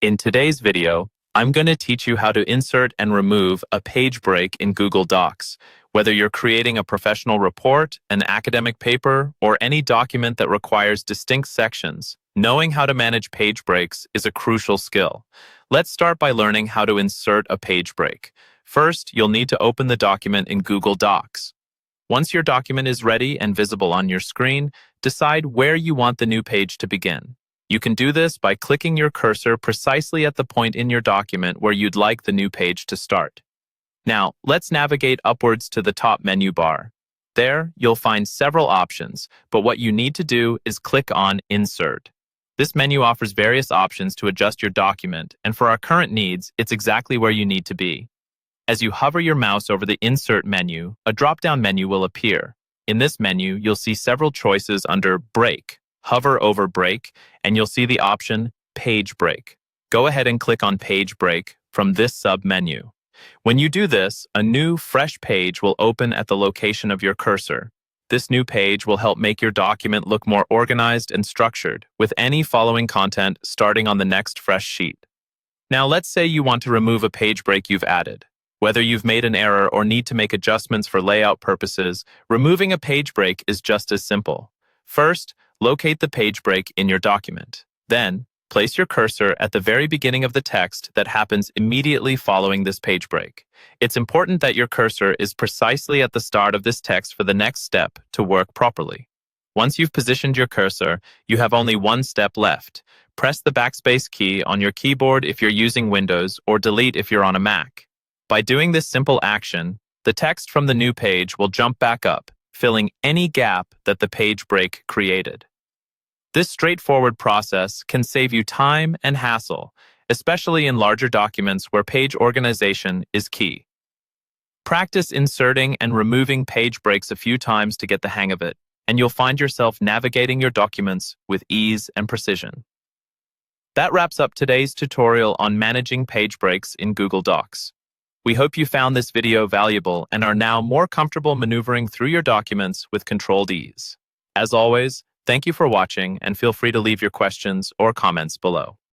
In today's video, I'm going to teach you how to insert and remove a page break in Google Docs. Whether you're creating a professional report, an academic paper, or any document that requires distinct sections, knowing how to manage page breaks is a crucial skill. Let's start by learning how to insert a page break. First, you'll need to open the document in Google Docs. Once your document is ready and visible on your screen, decide where you want the new page to begin. You can do this by clicking your cursor precisely at the point in your document where you'd like the new page to start. Now, let's navigate upwards to the top menu bar. There, you'll find several options, but what you need to do is click on Insert. This menu offers various options to adjust your document, and for our current needs, it's exactly where you need to be. As you hover your mouse over the Insert menu, a drop-down menu will appear. In this menu, you'll see several choices under Break. Hover over Break, and you'll see the option Page Break. Go ahead and click on Page Break from this sub-menu. When you do this, a new, fresh page will open at the location of your cursor. This new page will help make your document look more organized and structured, with any following content starting on the next fresh sheet. Now, let's say you want to remove a page break you've added. Whether you've made an error or need to make adjustments for layout purposes, removing a page break is just as simple. First, locate the page break in your document. Then, place your cursor at the very beginning of the text that happens immediately following this page break. It's important that your cursor is precisely at the start of this text for the next step to work properly. Once you've positioned your cursor, you have only one step left. Press the backspace key on your keyboard if you're using Windows or delete if you're on a Mac. By doing this simple action, the text from the new page will jump back up, filling any gap that the page break created. This straightforward process can save you time and hassle, especially in larger documents where page organization is key. Practice inserting and removing page breaks a few times to get the hang of it, and you'll find yourself navigating your documents with ease and precision. That wraps up today's tutorial on managing page breaks in Google Docs. We hope you found this video valuable and are now more comfortable maneuvering through your documents with controlled ease. As always, thank you for watching and feel free to leave your questions or comments below.